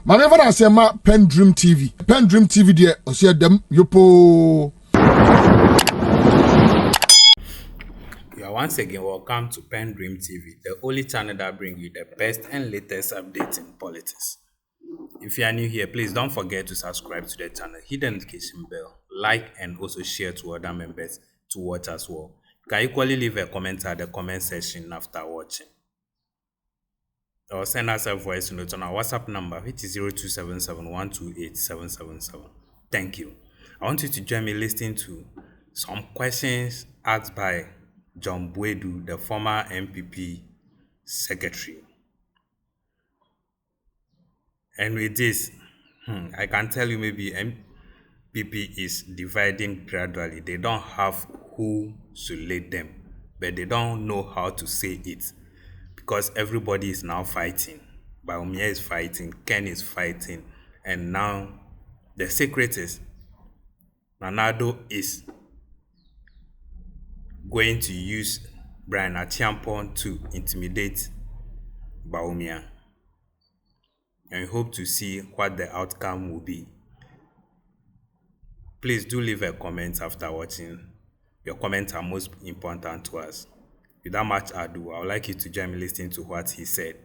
My never say ma PENDREAM TV. PENDREAM TV there. I see them. Yopo. You are once again welcome to PENDREAM TV, the only channel that brings you the best and latest updates in politics. If you are new here, please don't forget to subscribe to the channel, hit the notification bell, like, and also share to other members to watch as well. You can equally leave a comment at the comment section after watching. Or send us a voice note on our WhatsApp number, which is 0277128777. Thank you. I want you to join me listening to some questions asked by John Boadu, the former NPP secretary. And with this, I can tell you maybe NPP is dividing gradually. They don't have who should lead them, but they don't know how to say it because everybody is now fighting. Baumia is fighting, Ken is fighting, and now the secret is Nanado is going to use Brian Achiampong to intimidate Baumia. And we hope to see what the outcome will be. Please do leave a comment after watching. Your comments are most important to us. Without much ado, I would like you to join me listening to what he said.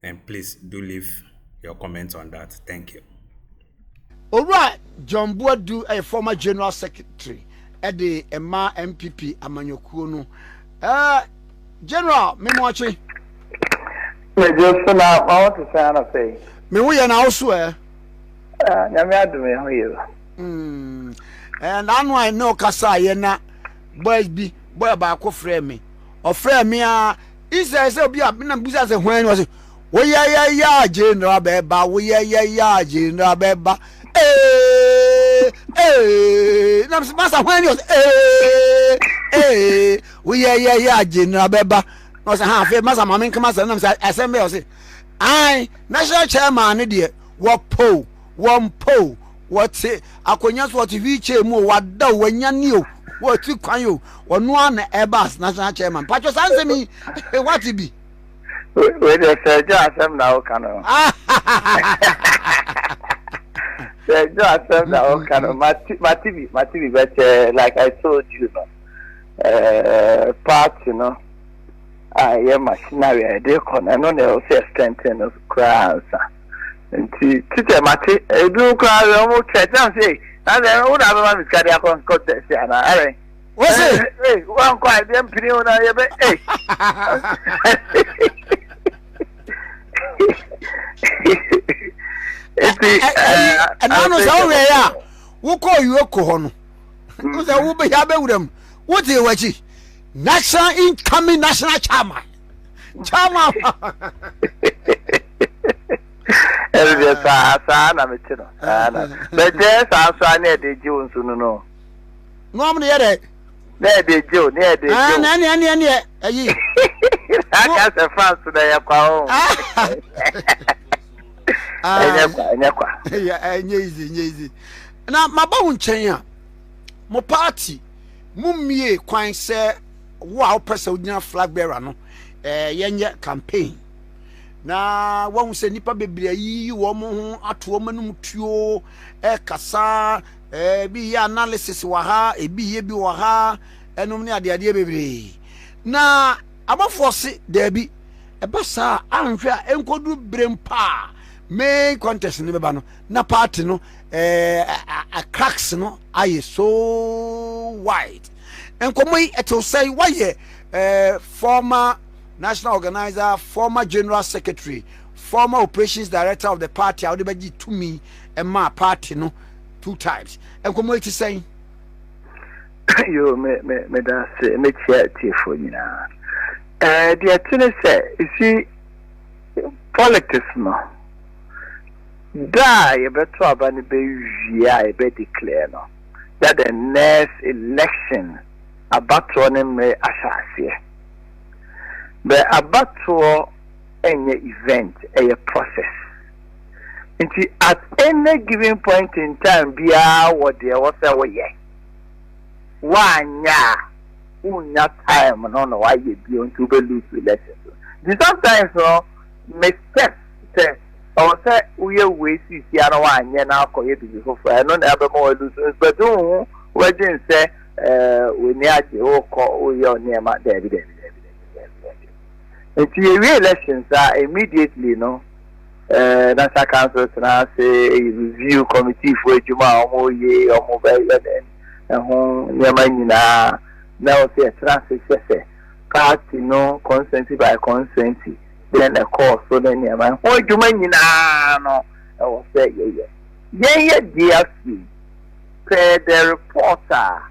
And please do leave your comments on that. Thank you. All right, John Boadu, a former general secretary at the Emma NPP Amanyokuno. General, me watching. Me just now, I want to say. Me we are now swear. And I know Kasa yena boys be boy ba ko frame me. Or frame me is say be na busa say when was we ya general beba we ya general beba na masa when was we ya general beba no say ha fe masa mamen kama say na say assembly say I national chairman dey what po what say akonya so what viche mu wada wanya ni o what kwan yo ono an ebas national chairman pacho sanse mi what be we dey say just am na o kanu say just am na o kanu matibi but like I told you part I am machinery I dey kon no na say strengthen of crowds nti tite mate edu kwa mo chetan say na dey wo da ba mi kadi akon contest ana are we say wan kwa dem pini una ye be no so we ya wo ko yu ko ho no wo say wo be ya be wuram wo te wachi national incoming national chairman Just na me chino. But just answer near the Jones no. No am near there. Near the Joe, near the Joe. Near. I can't say France today. Easy. Now my bone chain. Mo party. Mumie kwan say wow person flag bearer no. Yenye campaign. Na won se nipa bebre yi wo mo ho ato manum tuo kasa bi ya analysis wa ha bi ye bi wa ha enum ne ade bebre na abafo se da bi ebasa anhwe a enkodu brempa main contest ne beba no na party no a cracks no aye so wide enkomoy eto say why former national organizer, former general secretary, former operations director of the party, I would be to me and my party, no, 2 times. And community saying, you me that say, me chair for you now. The attorney say, you see, politics, no. Die, you better have any be declare, no. That the next election, about running me as but about to any event, a process. At any given point in time, be what there was a way. 1 year, unya time, no, why you be on to lose elections. Sometimes, mistakes, or say we are wasting Siana one, Yana, before I know never more losers, but do Virgin say, we near the call your name at David. And the re-elections are immediately, no. National Council now say a review committee for Juma or ye or mobile and home Yamanina now say a transit party no consent by consent. Then a call so then Yaman. Oh, Jumanina no. I will say, yeah, DFC. Per the reporter,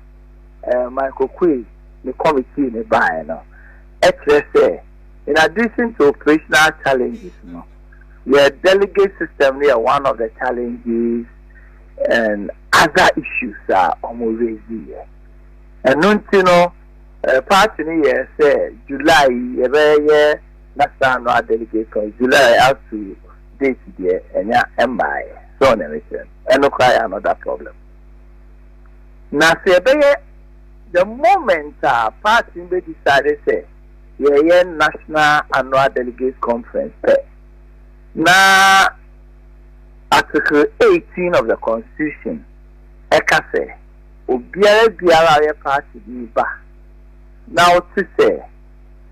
Michael Quay, the committee in the buy no. Say, in addition to operational challenges, no. The delegate system is one of the challenges, and other issues are almost raised here. And non party here say July, every national delegate from July up to date there, and MI, so on everything. And no cry another problem. Now, say, the moment party they decided say, yeah, national annual delegates conference. Now, Article 18 of the Constitution, Eka say, Obiara party ba. Now to say,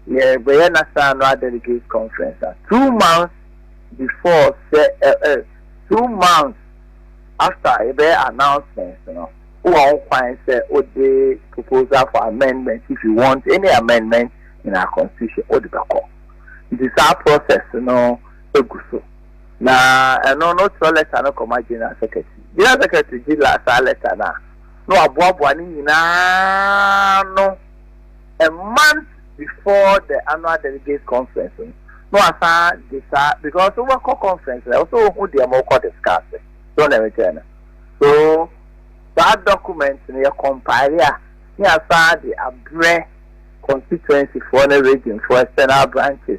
yeah, the national annual delegates conference. 2 months before, 2 months after the announcement, you know, who find say, the proposal for amendment, if you want any amendment in our Constitution, or the call. It is our process, you know. Na no letter no come general secretary. General secretary did last letter na. No aboabo ni na no. A month before the annual delegate conference. No asa decide because over conference also who dey more discuss. Don't everything. So that document you compare here. Ni asa the abre constituency for the region for external branches.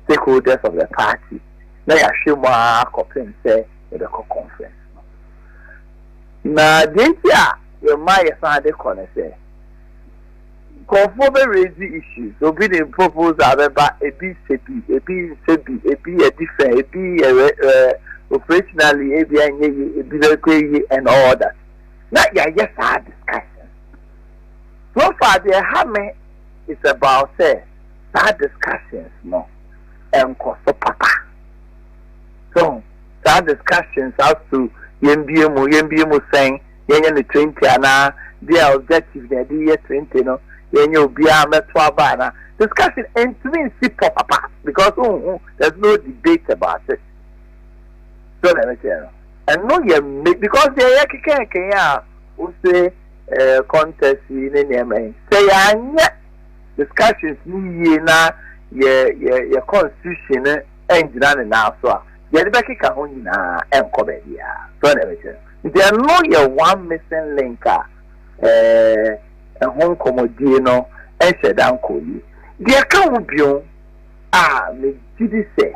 Stakeholders of the party. Now, I show my complaint say the conference. Now, this year, you might find the corner say, conform raise the issues. So, be the proposal about a BCP, a different, a B operationally, a B and all that. Now, you just had discussion. So far, the hammer is about say, sad discussions, no. And cost papa. So that discussions as to YMBM saying yen the 20 and their objective the year 20 no yen you be a metwabana discussion and to me see papa because there's no debate about it. So let me tell you. And no you because they can say contest in any say anya discussions ni na your constitution engineer now so the back can only na encobedia so everything there no one missing link a home comodino and said uncle there can be me did say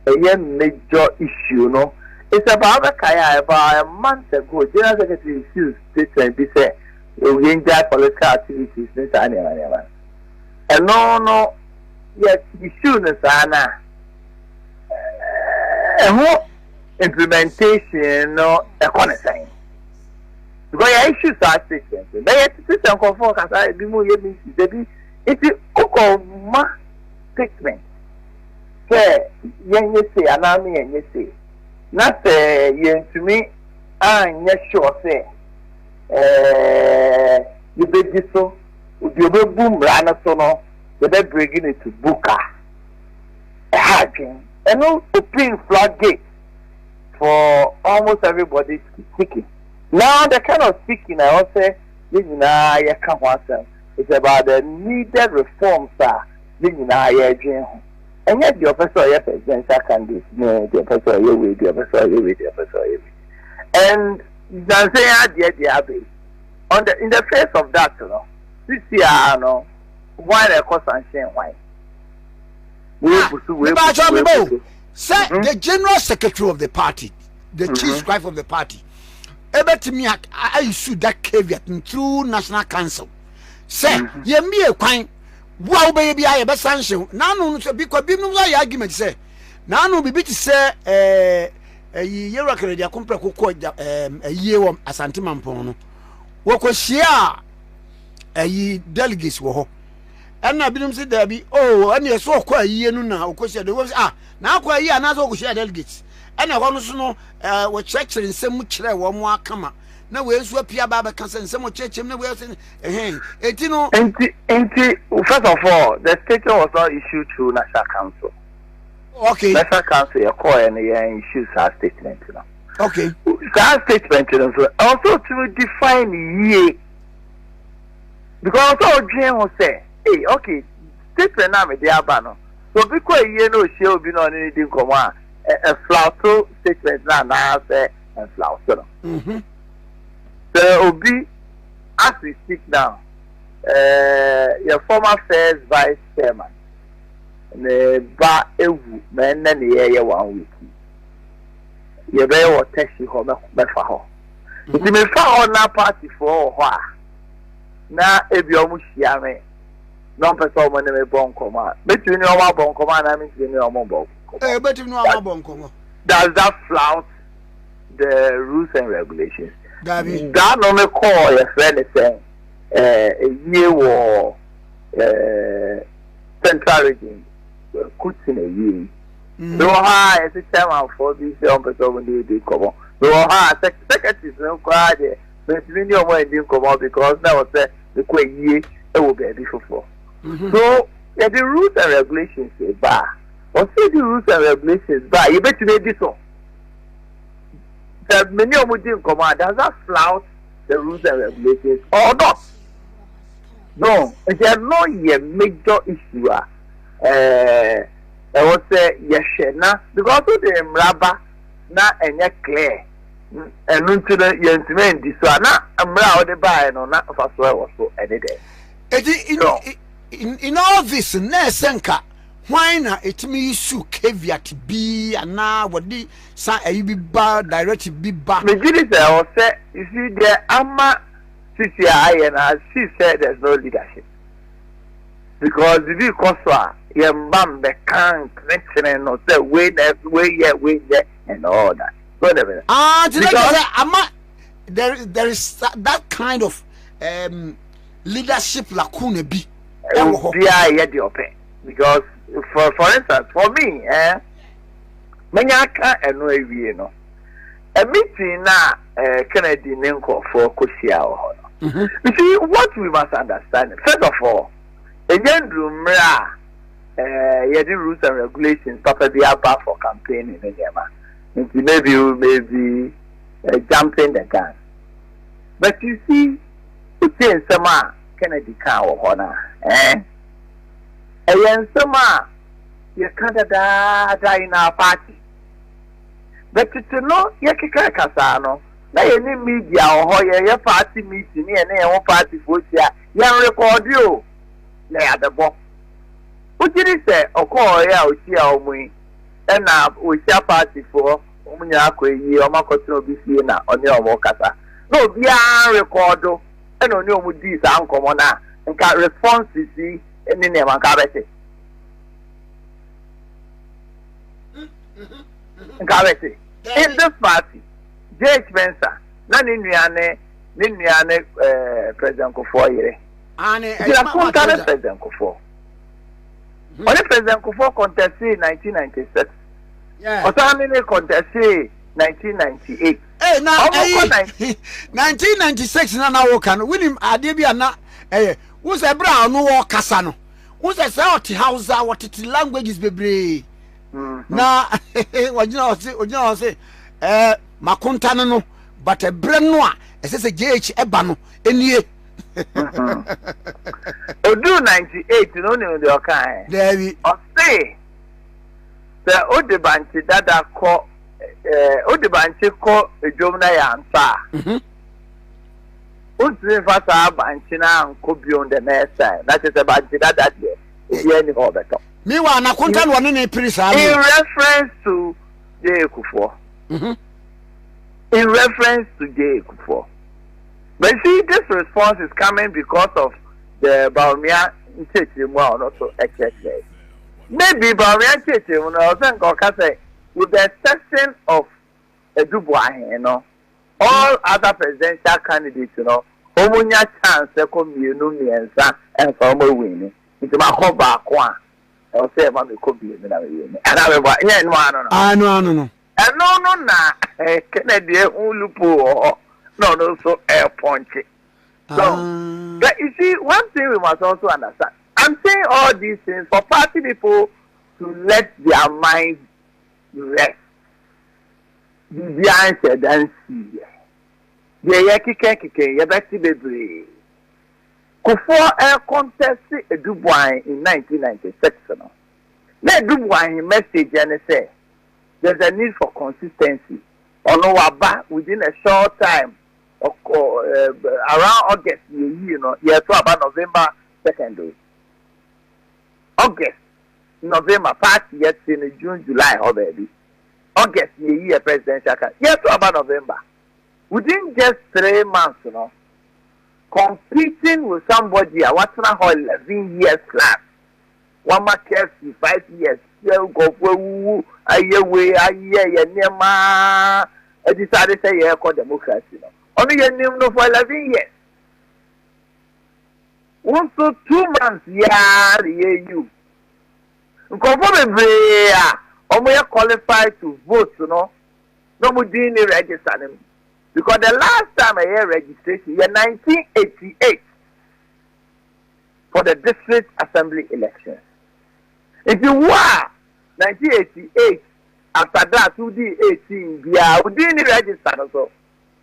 a major issue no it's about a month ago general secretary refused statement be say we enjoy political activities this and no yes, issue is ana. Implementation no economy. Because your issues are statements. But yet system conform as I be more yemi debi. It is okoma statement. Say yen say anami yen say. Na say yen to me an ye sure say. You be this so. You be boom rana so no. They're bringing it to Buka. And no open floodgate for almost everybody to be speaking. Now, the kind of speaking I also say, it's about the needed reforms. And yet, the officer, yes, presidential candidate, no, the officer, the officer. And in the face of that, you know, this year, no. Why the cost and shame why? Sir, the general secretary of the party, the chief scribe of the party, able to me, I issued that caveat through National Council. Sir, ye me a quine, wow, baby, I have a sanction. Now, because be no argument, say, Now no bibi to say yɛwura kɛrɛ dia kompre kokɔ yie wɔ Asante Mampɔn no wɔkɔhyia delegates wɔ hɔ ɛna binom sɛ dabi ɛna ɛso ɔkɔ yie no na ɔkɔhyia de wɔ na akɔ yie ana sɛ ɔkɔhyia delegates ɛna hɔ no so no wɔkyerɛkyerɛ nsɛm mu kyerɛ wɔn mu akama na wɔ nso apia ba bɛka sɛ nsɛm ɔkyerɛkyerɛ na wɔ sɛ enti no enti first of all the statement was not issued through National Council. Okay. National Council and issues our statement. Okay. That statement also to define ye. Because also Jane will say, hey, okay, statement now me there bano. So because ye no she will be on anything come on a flauto statement now say and flauto. So Obi, as we speak now, your former first vice chairman. Ne ba ewu me na ne ye 1 week ye be wo taxi ho me fa ho nti me fa ho na party for ho a na ebi omu hia me no person mo ne me bon koma betumi ne o ma bon koma na me ne o mo bon betumi ne o ma bon koma. Does that flout the rules and regulations? Gabi that no me call your friend saying a year war central region in a year. No high as a chairman for this young person when they come on. No high secretaries no quite there. But when you didn't come on because that was the quick year it will be before. So yeah, the rules and regulations say bar. Or say the rules and regulations bar. You bet you made this one. The many of them didn't come on. Does that flout the rules and regulations or not? No, there's no major issue. I would say yes, because of the rubber na and clear and into the young this one. I'm proud of buy no not of us well so any day. In all this, Nesenka, why not it me su caveat be and now what the sa a be bar directive be back. The jury I will say, you see, the Amma CCI and as she said, there's no leadership because if you cost your mom the can't mention or say wait there and all that. Whatever. There is that kind of leadership lacuna be. Because for instance, for me, Manyaka and no you know. A meeting now Kennedy Nenko for Kosia. You see what we must understand. First of all, again the rules and regulations Papa be about for campaigning in the maybe you may be jumping the gun. But you see, it's in summer Kennedy car or honor, and summer you can't die in our party. But to know you can't casano. Now any media or your party meeting and your party for you record you. They are the box. What did he say? O call ya o see our way. And now we share party for Umunyakwe, or Makoto BC on your Mokasa. No, be a record and on your this uncle and can response to see any name and Cabete. In this party, J. Spencer, none in Niane, President Kufoye. And President Kufo. Only President Kufo contested in 1996. Yeah. Otamini contested 1998. Hey, now 1996 na wokan. William Adebia na who's a brown no kasano. Who's a South Hausa what it languages bebre. Na wajina say makunta no but a brand noa ese JH eba no enie. Odu 98 no ni the okan. There we say the Odebanchi dada ko Odebanchi ko ejom na ya nsa. Odu fasa banchi na nko beyond the next time. That is a banchi dada there. Obi any ho beto. Me wa na kunta no ne pirisa. In reference to J. Kufo. In reference to J. Kufo. But see, this response is coming because of the Baumia Institute and also XXA. maybe but we actually you know say with the exception of Edubuahin, you know, all other presidential candidates, you know, Omunya chance they come you know me and former winning. It's my whole back one. I'll say about the could be and I will yeah no no and no na Kennedy Ulupo no so air punch. So but you see one thing we must also understand. I'm saying all these things for party people to let their minds rest. The answer then see. The Yakike, Yabati Bebre. Before a contest a Dubois in 1996. Let Dubois message and say there's a need for consistency. Or within a short time, around August, you know, year to about November 2nd. August, November, past years in June, July already. August, year presidential campaign. Year to about November. Within just 3 months, you know, competing with somebody, what's not 11 years class. One market 5 years. You go for a year way, a year, Nema. I decided to say, yeah, called democracy. Only your name no for 11 years. 1 to 2 months, yeah, you. We are qualified to vote, you know. No more doing register them. Because the last time I heard registration, in 1988, for the district assembly elections. If you were 1988, after that, 2018, yeah, we didn't register also.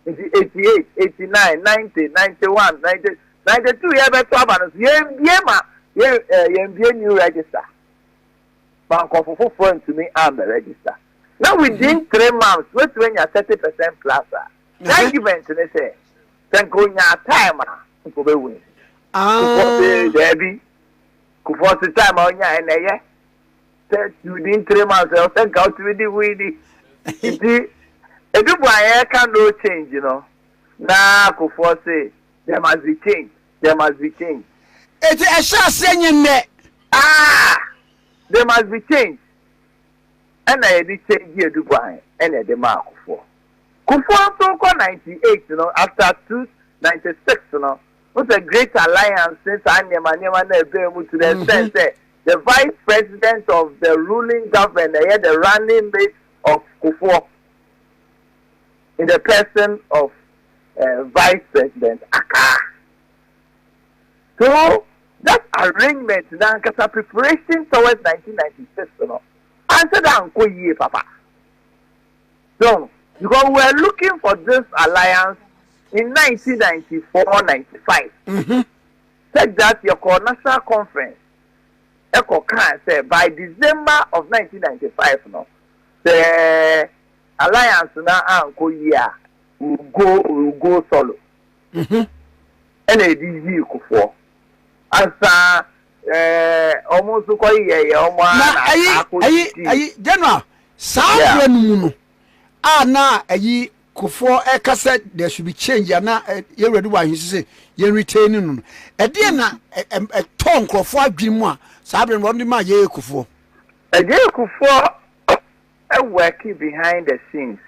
In 88, 89, 90, 91, 90, 92, you have a new register. Bank of phone to me and the register. Now within 3 months, wait when you're 30% plus. Argument they say, then go in your time to be win. Debbie, for the time on your and within 3 months, I'll think out with the weedy. A good boy can no change, you know. Now, for say, there must be change. There must be change. It's a shot saying that. There must be change. And I did change here Dubai and the mark for. Kufuor so 98, you know, after 296, you know, was a great alliance since I to the sense that the vice president of the ruling government, they had the running mate of Kufuor in the person of Vice President Aka. So that arrangement now because a preparation towards 1996, you know. Answer that, Papa. So, because we were looking for this alliance in 1994-95. Take that your national conference. Echo can say by December of 1995, you know, the alliance now will go solo. And it is you for. Asa almost General Samuel na ayi Kufuor ekasa there should be change na you ready why you say you retain no e dey na ton Kufuor adwin a Samuel won ma ye Kufuor Kufuor working behind the scenes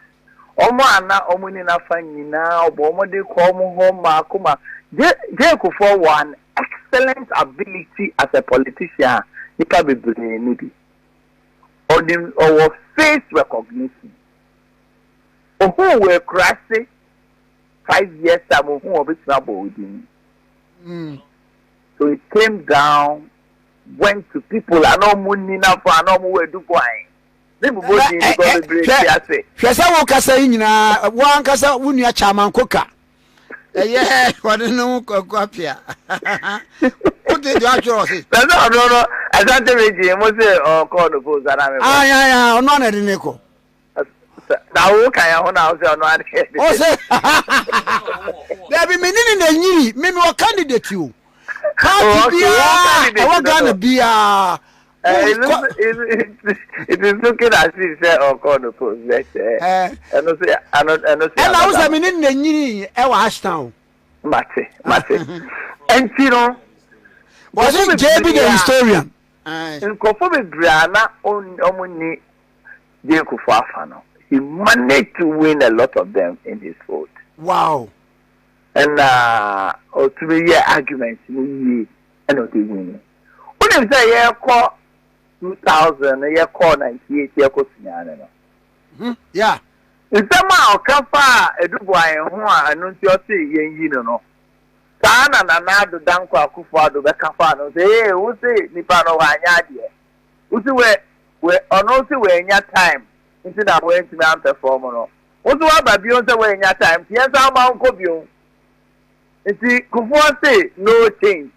omo ana omo ni na fa nyina obo de ko omo ho ma akoma Kufuor one excellent ability as a politician. He can be brilliant. Or face recognition. Or who were crashing 5 years time, who will be trouble with him. So it came down, went to people, and no money enough for no more do going. People go to the Shasa Kasa in one Kasa Unia Chaman Coca. Yeah, what do you know? What did you actually say? No. I don't think you must say, oh, call the post that I'm yeah, none of the Nico. Now, look, I want to say, oh, say, there be many in the Nini, maybe what candidate you. I want to be it is looking as if say oh call the post and I was in the Nini Ashtown. Mate. And you know was it JB the historian? nkɔfo bebree na ɔmo ni Jekufu Afano. He managed to win a lot of them in his vote. Wow. And or to be arguments and not winning. When you say yeah call 2000, yeah call 98, yeah call yeah. It's somehow kafa edubwa enwa anunti oti yenyi no. Sana na nado danko Akufo-Addo be kafa no say who say nipa no hanya de. Who say we ono say we nya time into that way to man perform no. Who say wa ba bi on say we nya time. Yes am nko bio. Iti Kufuor say no change.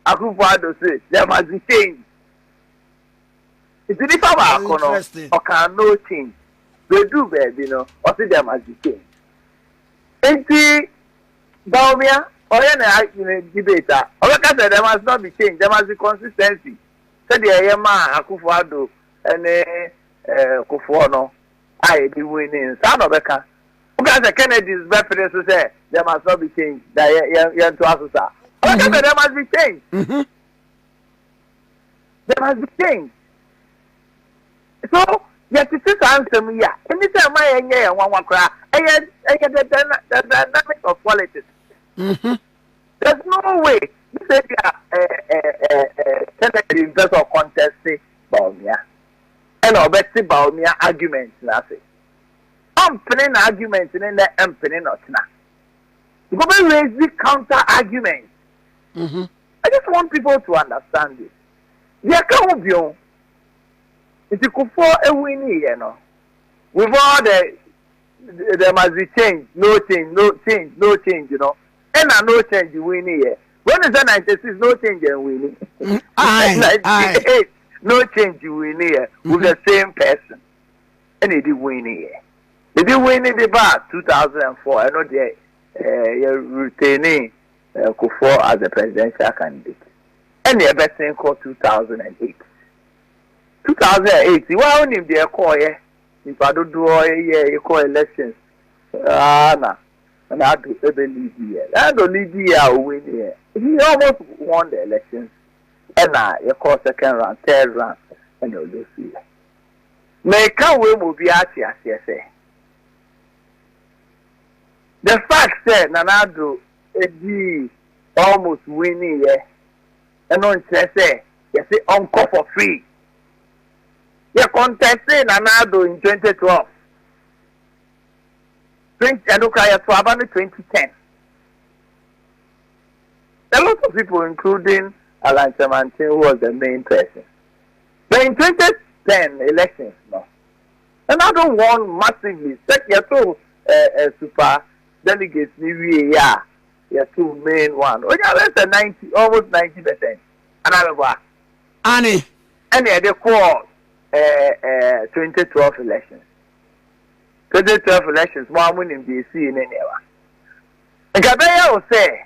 Akufo-Addo say there must be change. It's the power kono or can no change. They do baby no or say there must be change. Iti Baumia or any debater or like I said there must not be change. There must be consistency. Say the Yema Akufo-Addo and Kufuor no I be winning. Some of Beka. Because the Kennedy's birthday to say there must not be change. That you to us. Like I said there must be change. There must be change. So yet it is answer me yeah. Anytime I hear one cry, I get the dynamic of politics. There's no way. This is Kennedy in terms of contesting Baumia. And obviously Baumia arguments nothing. I'm pinning arguments in the pinning not now. You go raise the counter arguments. I just want people to understand this. There can't be on. It's a Kufuor a winning, you know. With all there must be change, no change, no change, no change, you know. And no change, you win here. When is the 96, no change, and winning. 98, no change, you win here with the same person. And he did win here. He did win in the bar 2004. I know you're retaining Kufuor as a presidential candidate. And the best thing called 2008. 2008, well, only the call, yeah. If I don't do all you call elections. And I do lead here. I don't lead here, win here. He almost won the elections. And you call second round, third round, and you'll do see. Make a way will be at you, as you say. The fact that Nanado is almost winning here. And on say, you say, uncle for free. You contested Nanado in 2012. And look at 2010. A lot of people, including Alan Chamantin, who was the main person. But in 2010 elections, no. Nanado won massively. So, super delegates, yeah, two main one. Oh, yeah, that's a 90, almost 90%. Another Annie. And they call 2012 elections. 2012 elections, more money in DC in any way. And Gabaya will say,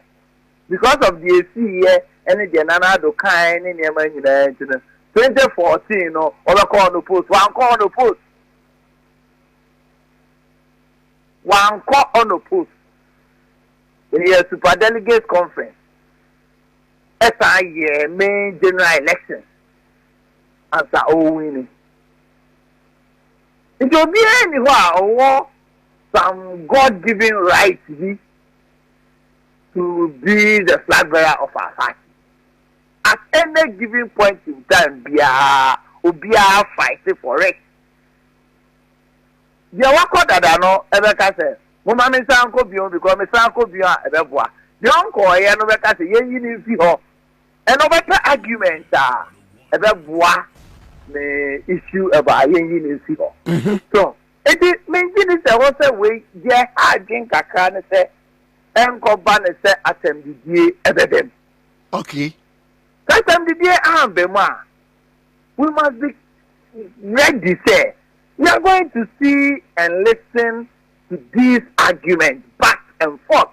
because of the AC here, and the Nanado kind in the 2014, no, all call the post, one call on the post. One call on the post. In the super delegate conference. SIA main general elections. And so winning. It will be anywhere or some God-given right to be the flag bearer of our party. At any given point in time, we are fighting for it. The work that I know, ever say, Mama me sanko bion because me sanko bion ebeboa. The uncle here no be say yen ni fi ho. And no better argument ebeboa the issue about yen ni fi ho. So, it is mean say what say we je agin kakra ne say enko ba ne say atembidie ebedem. Okay. Atembidie ambe ma. We must be ready say we are going to see and listen to these arguments back and forth.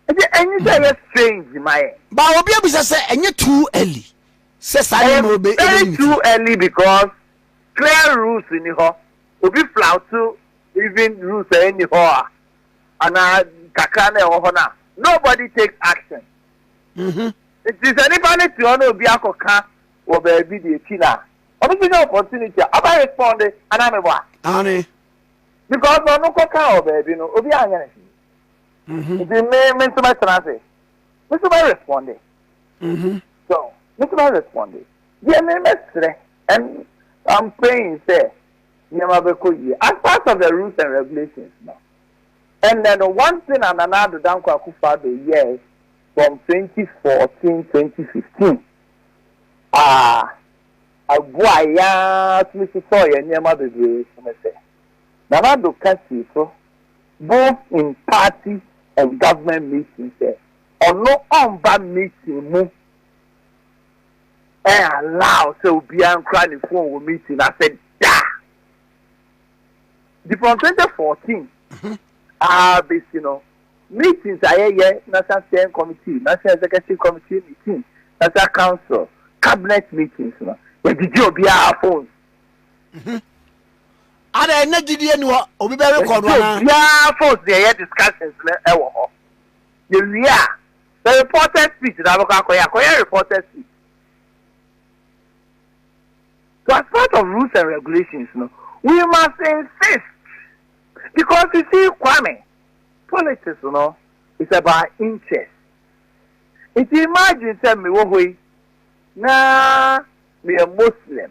And you say strange in my end. But I'll be able to say, and you're too early. Very too early because clear rules in the hall will be flout to even rules in the hall. And kakane or hona. Nobody takes action. It It is anybody to honor be a coca or baby the tina. Obviously, no opportunity. I responded, and I'm a boy. Honey. Because no coca or baby, no, Obi anything. It means to my transit. Mr. May responded. So, Mr. May responded. Yeah, me, and I'm praying, say, as part of the rules and regulations now. And then the one thing and another down Kwakufa the years from 2014, 2015. A boy, ya, Mr. Sawyer, near Mother Grace, Nana do Cassie, so both in party and government meetings, or no on bad meeting, move. And allow so be on crying phone meeting. I said, da. From 2014, meetings are National Steering Committee, National Executive Committee meeting, National Council, cabinet meetings. But did you be our phones? Are there any DDN or be very called? Yeah, phones, there discussions. Yeah, the reported speech, the reported speech. So as part of rules and regulations, we must insist. Because you see, Kwame, politics, it's about interest. If you imagine, tell me, me a Muslim.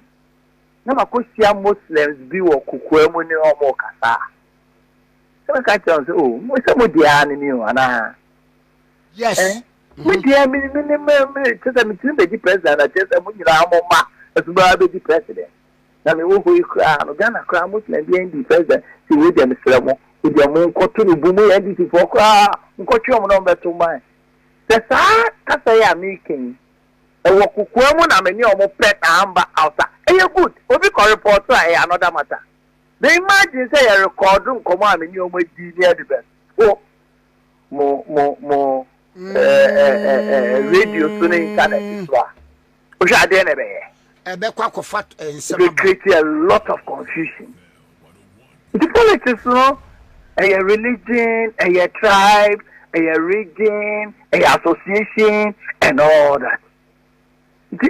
Now, I could see Muslims be or Kukwemuni or Mokasa. So I can't say, oh, what's the Diana? Yes. We dear me, just a meeting, president, I just a Mumma, as well as the president. Now, we crown, Ghana crown Muslim being the president, see with them, Mr. With your moon, Cotu, Bumu, and this is for Cotu number 2 mine. The Sar Casaya making a Wakukwemon, I mean, your pet amber outside. And you're good. What we call report, another matter. They imagine say a record room, come on, and you're near the best. Oh, more radio tuning internet. Which are there, they create a lot of confusion. The politics, a religion, a tribe, a region, a association, and all that.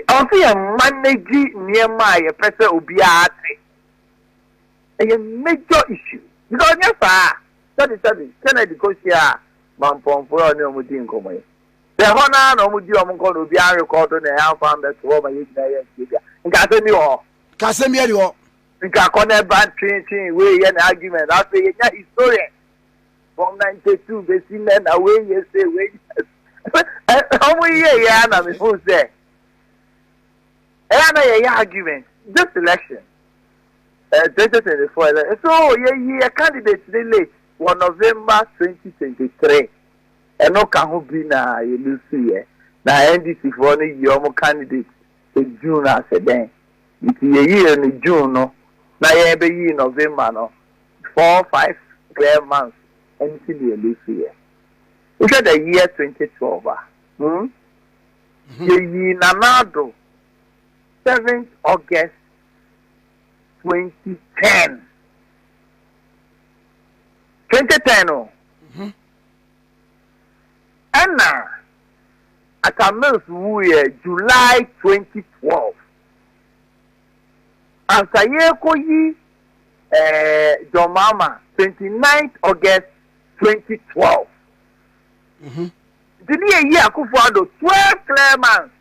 Also, a managing near my person will be a major issue. Because, yes, sir, Kennedy goes here, Mampon for no Mudin Comey. The honor no Mudium will be a record on the half found that for my age. And Casemiro. You can call that bad train way an argument. I'll say it's historian. From 92, they see men away, yes, they wait. How many years, Anna, who's there? Anna, argument. Just election. 2024. So, yeah, candidate today late. 1 November 2023. And no can be now, you see, now NDC for only your candidate in June as a day. It's a year in June, no. Now, every year in November, no. 4-5 clear months. Anything you year. Look at the year 2012. The year Nanado, 7th August 2010. 2010. And now, at a month, July 2012. And Sayeko John Mama, 29th August 2012. The year Kufuado, 12 clear months.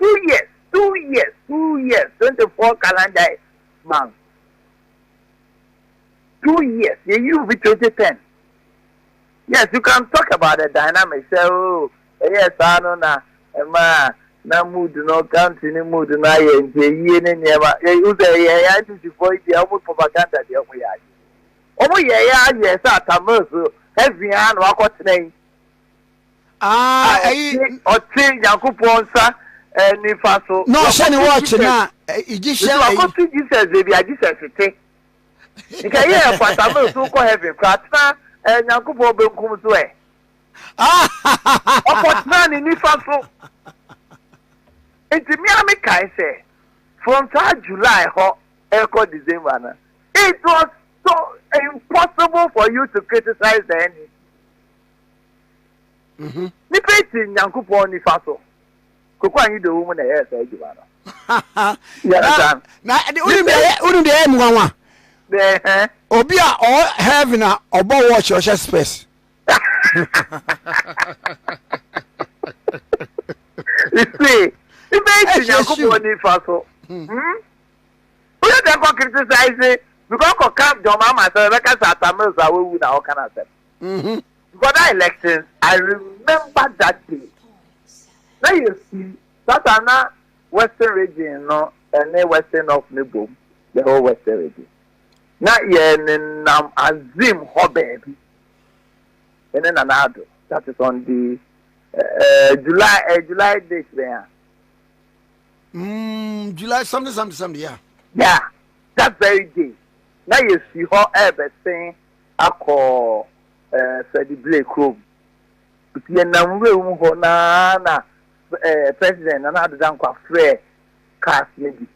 2 years, 24 calendar months. 2 years, you be 2010. Yes, you can talk about the dynamics. Oh, yes, I know now. Emma, na mood no country, ni mood na ye never. You say, yeah, I think before the almost propaganda, the other way. Oh, yeah, yes, I every hand, what name? Or change Yakuponsa and Nifaso. No, Shani watch now. Jesus, baby, I just say. You can hear what I'm so heavy. And Yakupo comes away. What man in Nifaso? It's me, I say, from July, Echo December. It was so impossible for you to criticize the NDC. Nipa iti nyankopɔn nifa so. Koko anyi de wo mu na yɛ sɛ adwuma no. Na unim de mu wanwa. Obi a all heaven a obo watch your space. You see, nipa iti nyankopɔn nifa so. We dey go criticize because ko camp John Mama say make us atamil za we na all kind of stuff. For that elections, I remember that day. Now you see, that's another Western region, no, and then Western of Nebo, the whole Western region. Now you nam Azim Hobaby, and then another. That is on the July date there. July something, yeah. Yeah, that very day. Now you see how everything I call Freddie Blake Room. But you know, we na president and other than free cast maybe.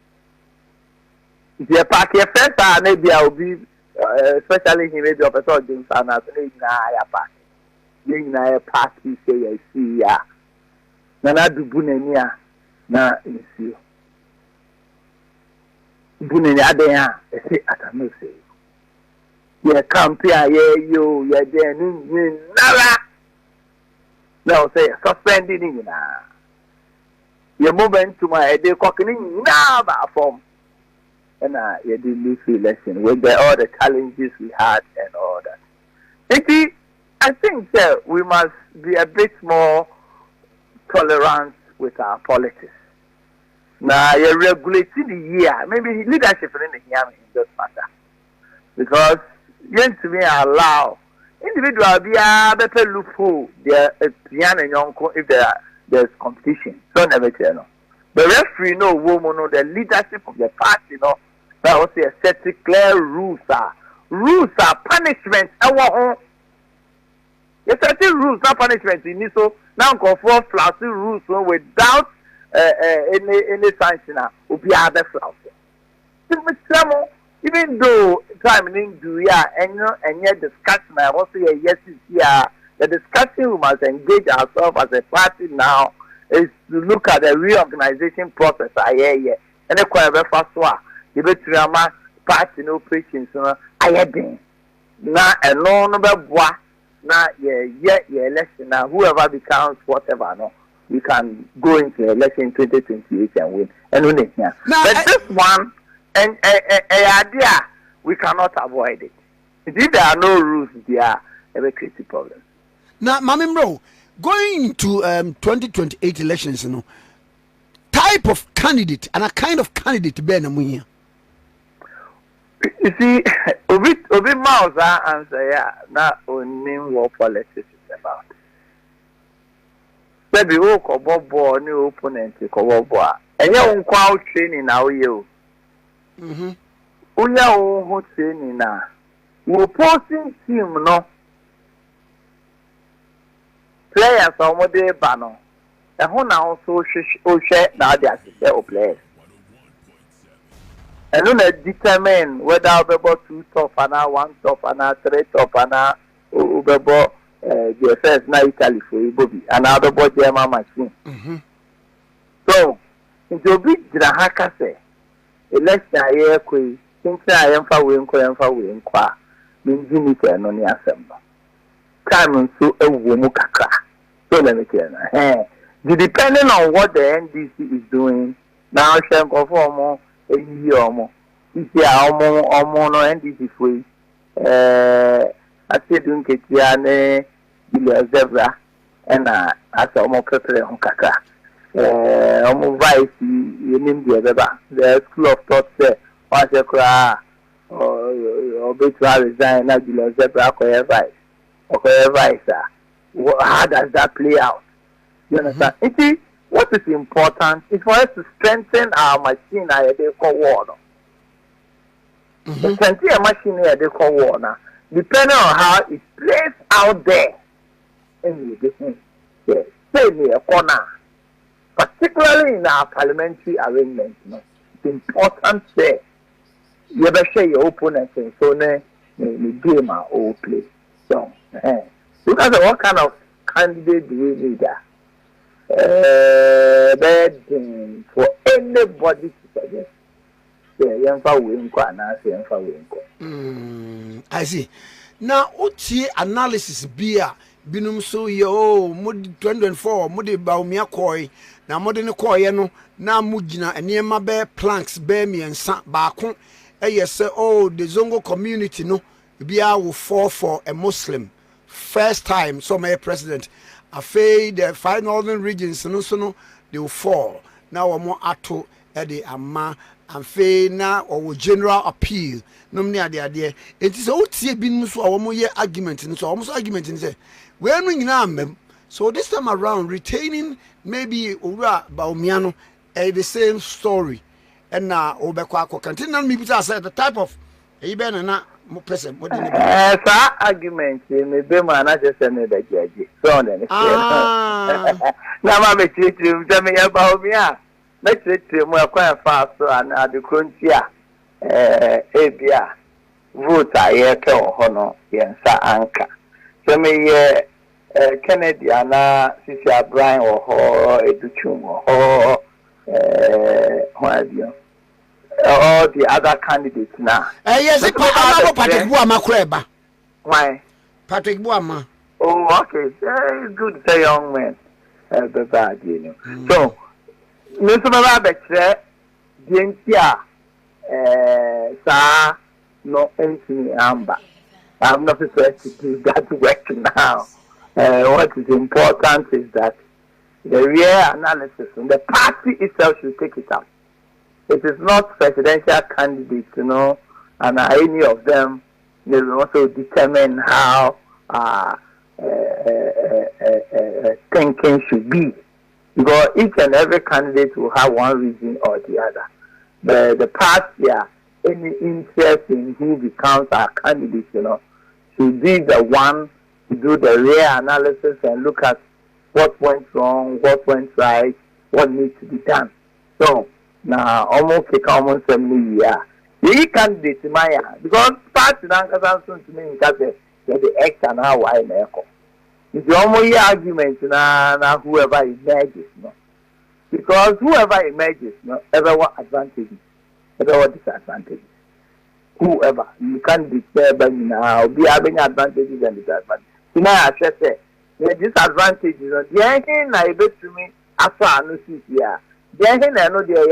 If you pack your friends, maybe I will be especially he maybe of a sort of James and as an pack. Then I pack, he say, I see ya. Nana do bunenia na in see. Bunenia there, I say, I don't say. Yeah, compare, yeah, you, yeah, then, nara. No, say, suspending in na. Your movement to my head, cocking now, form. And you did lose the election with all the challenges we had and all that. I think we must be a bit more tolerant with our politics. Now, you're regulating the year, maybe leadership in this matter. Because you to me allow individual be a better loophole there piano and uncle if there's competition. So never tell. The referee know woman know the leadership of the party, that was a set clear rules are punishment. Yes, certain rules are punishment in this so now conform flashy rules without any sanction will be other flashy. Even though time in India and yet discussion, I want to say yes, here. The discussion we must engage ourselves as a party now is to look at the reorganization process. I hear and the quite first one. The better party no operations. I had been now a no number one. Now election now whoever becomes whatever no, we can go into election 2028 and win. And win here. But this one. And idea, we cannot avoid it. If there are no rules, there are a crazy problem. Now, Mammy Bro, going to 2028 elections, type of candidate and a kind of candidate Ben Amuya. You see, Obi Mausa answer, not only what politics is about. Maybe we ko bobo new opponent ko bobo. And you won't training now you. Unya ho training na we posting team no players omo dey ba no e ho na also hwe na dey assist o players and no determine whether we be 2 top and 1 top and 3 top and we be the first na Italy for Ibobi and other boy German machine so it be jira haka say election aye koi think I am fa we nkwa minji it no ni asem no time so ewo mu kakra so let me tell you depending on what the NDC is doing now shen go for omo eyi omo isi omo no NDC foi ase dun ketia ne ile zebra na asa omo prepare ho kakra vice in the school of thought say once you cry or be to resign na Julius Zebra vice how does that play out? You understand? What is important is for us to strengthen our machine at the core war. The strengthen a machine at the core war now, depending on how it plays out there in the say me a corner. Particularly in our parliamentary arrangement, it's important that you ever share your opponents and so the game or play. So, look at what kind of candidate do we need begging for anybody to suggest. I see. Now, what's analysis be a binum so ye oh mod 2024 mod baumia koi na mod ne koi no na mugina enema be planks be miensa baako say oh the Zongo community no bia will fall for a Muslim first time so my president afei the five northern regions no so no they will fall now omo ato the ama afei na or general appeal no mni ade it is o tie binum so omo ye argument no so omo so argument ni say we anu nyina mem so this time around retaining maybe owura baomiano the same story and na obekwa akokantin na me bi say the type of even na mo person mo dey sa argument me be ma na just me da jaji so na ni na ma be titrim ta me ya baomia na titrim mo akwa fa so an adekrontia ebia vote aye ke ho no yensa anka so me ye Kennedy ana sisi Brian or Educhum or all the other candidates now. Yes, Patrick Buama Kreba. Why? Patrick Buama. Oh, okay. It's good to say young man. Bad, you know. So, Mr. Rabbit, Gentia, sir, no Anthony Amber. I'm not prepared to do that work now. What is important is that the real analysis and the party itself should take it up. It is not presidential candidates, you know, and any of them, they will also determine how thinking should be. Because each and every candidate will have one reason or the other. The party, any interest in who becomes our candidate, you know, should be the one to do the real analysis and look at what went wrong, what went right, what needs to be done. So, now, almost a common assembly, you candidate Maya, because party Nankasa soon to me, because the X and how I echo. It's almost argument now, whoever emerges, no. Because whoever emerges, no, everyone advantages, everyone disadvantages. Whoever, you can't declare by now, be having advantages and disadvantages. You know, I said, the disadvantages, you know, the anything I bet to me after I know here. The anything I know there,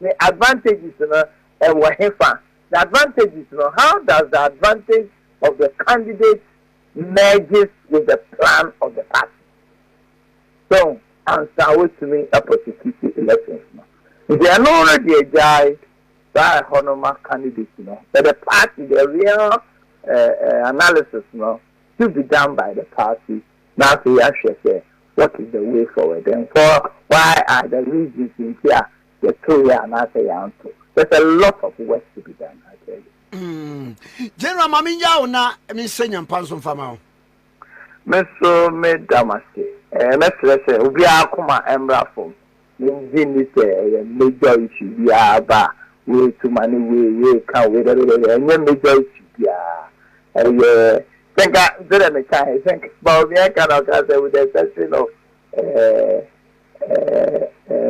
the advantages, you know, and what the advantages, you know, how does the advantage of the candidate merges with the plan of the party? So, answer with to me a prosecutive elections. If they are not already a guy, that honorable candidate, you know, but the party, the real analysis, you know, should be done by the party. Now, to actually say what is the way forward and for why are the reasons in here the two year and after year. There's a lot of work to be done, I tell you. General Maminya, na me senior Panson Famao. Meso me Damaske, Mestre, we are Kuma Embra from Minjin, major issue, we are ba. Way too many we can't wait and then major issue. Think I didn't think about the Canada with the exception of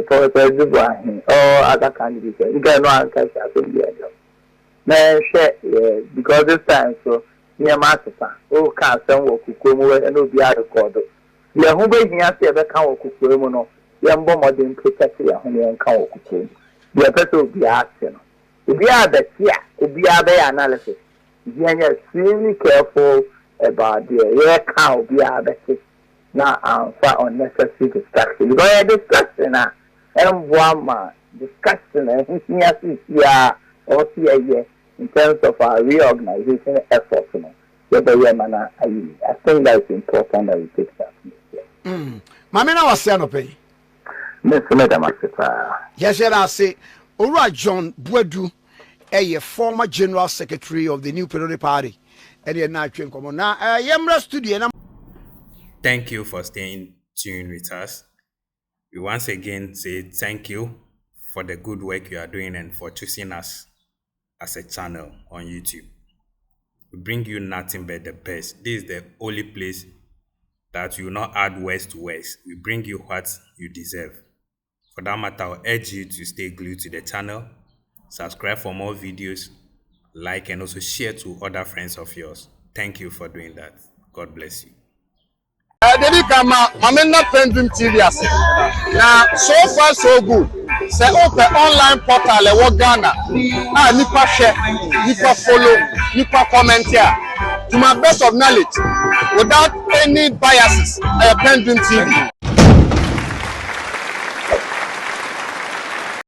Professor Dubois or other candidates. You can know because this time so near Master, oh, can't send what Kukumu and no be out of court. We are hoping here to ever count Kukumu, young bomber didn't protect your honey and count Kukumu. The person will be asking. If we are the analysis, we are extremely careful about the cow be the now for unnecessary distraction. Because distraction and one discussion or in terms of our reorganization efforts. I think that's important that we take that. Mamina was saying, pay. Yes, I say, Ora John Boadu, a former general secretary of the New Periodic Party, and you're not trained common. Now, I am studio. Thank you for staying tuned with us. We once again say thank you for the good work you are doing and for choosing us as a channel on YouTube. We bring you nothing but the best. This is the only place that you will not add words to words. We bring you what you deserve. For that matter, I'll urge you to stay glued to the channel, subscribe for more videos, like, and also share to other friends of yours. Thank you for doing that. God bless you. Dedi kama mamena PENDREAM TV ase. Na so far so good. Say open online portal e wo Ghana. Nipa share, nipa follow, nipa comment here. To my best of knowledge, without any biases, PENDREAM TV.